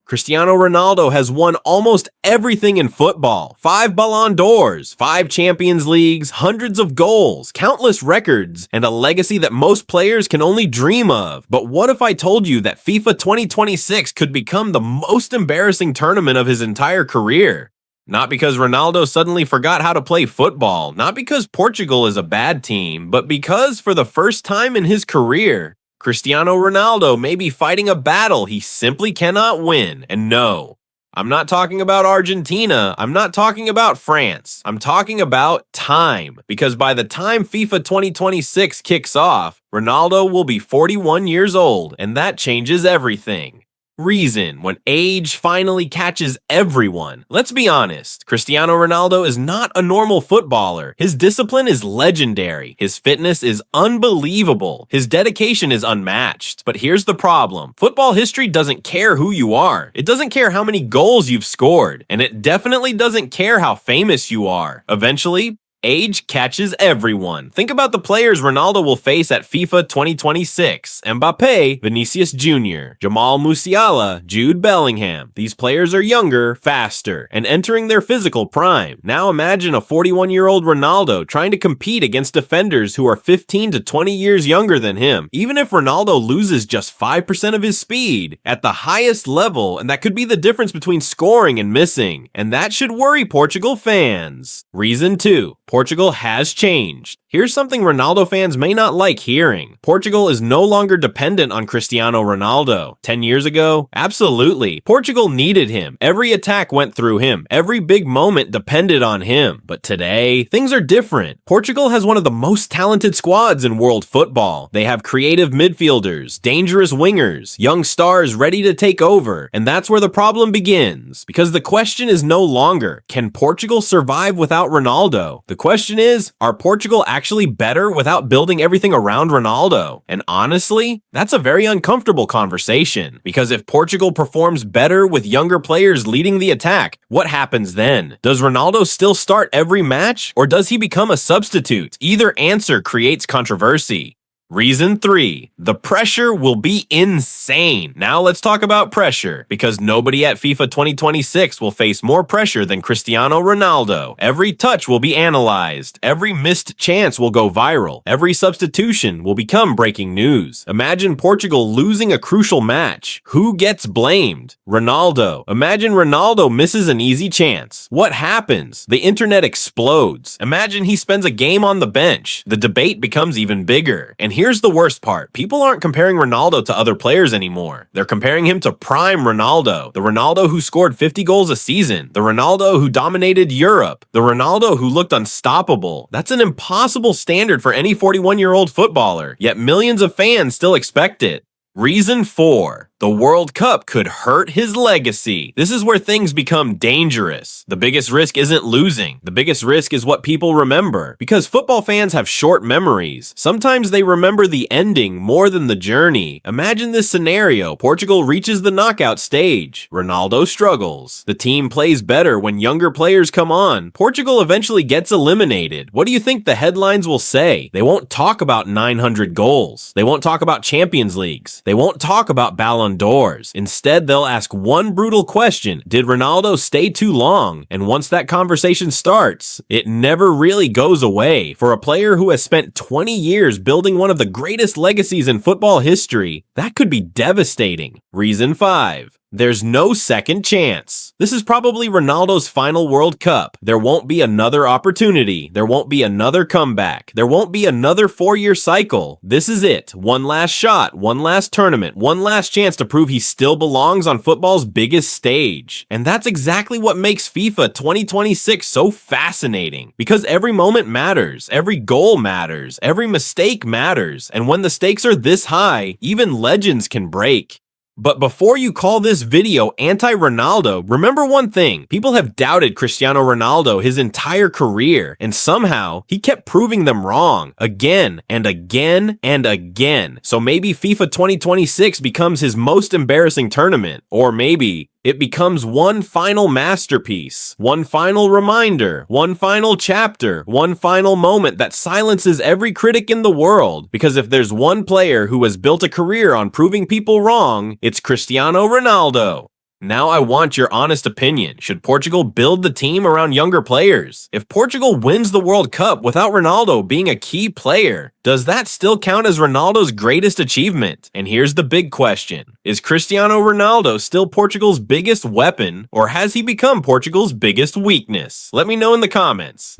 Cristiano Ronaldo has won almost everything in football. 5 Ballon d'Ors, 5 Champions Leagues, hundreds of goals, countless records, and a legacy that most players can only dream of. But what if I told you that FIFA 2026 could become the most embarrassing tournament of his entire career? Not because Ronaldo suddenly forgot how to play football, not because Portugal is a bad team, but because for the first time in his career, Cristiano Ronaldo may be fighting a battle he simply cannot win. And no, I'm not talking about Argentina, I'm not talking about France, I'm talking about time. Because by the time FIFA 2026 kicks off, Ronaldo will be 41 years old, and that changes everything. Reason when age finally catches everyone. Let's be honest, Cristiano Ronaldo is not a normal footballer. His discipline is legendary. His fitness is unbelievable. His dedication is unmatched. But here's the problem. Football history doesn't care who you are. It doesn't care how many goals you've scored. And it definitely doesn't care how famous you are. Eventually, age catches everyone. Think about the players Ronaldo will face at FIFA 2026. Mbappe, Vinicius Jr., Jamal Musiala, Jude Bellingham. These players are younger, faster, and entering their physical prime. Now imagine a 41-year-old Ronaldo trying to compete against defenders who are 15 to 20 years younger than him. Even if Ronaldo loses just 5% of his speed at the highest level, and that could be the difference between scoring and missing. And that should worry Portugal fans. Reason 2. Portugal has changed. Here's something Ronaldo fans may not like hearing. Portugal is no longer dependent on Cristiano Ronaldo. 10 years ago? Absolutely. Portugal needed him. Every attack went through him. Every big moment depended on him. But today, things are different. Portugal has one of the most talented squads in world football. They have creative midfielders, dangerous wingers, young stars ready to take over. And that's where the problem begins. Because the question is no longer, can Portugal survive without Ronaldo? The question is, are Portugal actually better without building everything around Ronaldo? And honestly, that's a very uncomfortable conversation. Because if Portugal performs better with younger players leading the attack, what happens then? Does Ronaldo still start every match? Or does he become a substitute? Either answer creates controversy. Reason 3. The pressure will be insane. Now let's talk about pressure, because nobody at FIFA 2026 will face more pressure than Cristiano Ronaldo. Every touch will be analyzed. Every missed chance will go viral. Every substitution will become breaking news. Imagine Portugal losing a crucial match. Who gets blamed? Ronaldo. Imagine Ronaldo misses an easy chance. What happens? The internet explodes. Imagine he spends a game on the bench. The debate becomes even bigger. And here's the worst part. People aren't comparing Ronaldo to other players anymore. They're comparing him to prime Ronaldo. The Ronaldo who scored 50 goals a season. The Ronaldo who dominated Europe. The Ronaldo who looked unstoppable. That's an impossible standard for any 41-year-old footballer. Yet millions of fans still expect it. Reason 4. The World Cup could hurt his legacy. This is where things become dangerous. The biggest risk isn't losing. The biggest risk is what people remember. Because football fans have short memories. Sometimes they remember the ending more than the journey. Imagine this scenario. Portugal reaches the knockout stage. Ronaldo struggles. The team plays better when younger players come on. Portugal eventually gets eliminated. What do you think the headlines will say? They won't talk about 900 goals. They won't talk about Champions Leagues. They won't talk about Ballon d'Ors. Instead, they'll ask one brutal question. Did Ronaldo stay too long? And once that conversation starts, it never really goes away. For a player who has spent 20 years building one of the greatest legacies in football history, that could be devastating. Reason 5. There's no second chance. This is probably Ronaldo's final World Cup. There won't be another opportunity. There won't be another comeback. There won't be another 4-year cycle. This is it. One last shot, one last tournament, one last chance to prove he still belongs on football's biggest stage. And that's exactly what makes FIFA 2026 so fascinating. Because every moment matters. Every goal matters. Every mistake matters. And when the stakes are this high, even legends can break. But before you call this video anti-Ronaldo, remember one thing. People have doubted Cristiano Ronaldo his entire career, and somehow he kept proving them wrong again and again and again. So maybe FIFA 2026 becomes his most embarrassing tournament, or maybe it becomes one final masterpiece, one final reminder, one final chapter, one final moment that silences every critic in the world. Because if there's one player who has built a career on proving people wrong, it's Cristiano Ronaldo. Now I want your honest opinion. Should Portugal build the team around younger players? If Portugal wins the World Cup without Ronaldo being a key player, does that still count as Ronaldo's greatest achievement? And here's the big question. Is Cristiano Ronaldo still Portugal's biggest weapon, or has he become Portugal's biggest weakness? Let me know in the comments.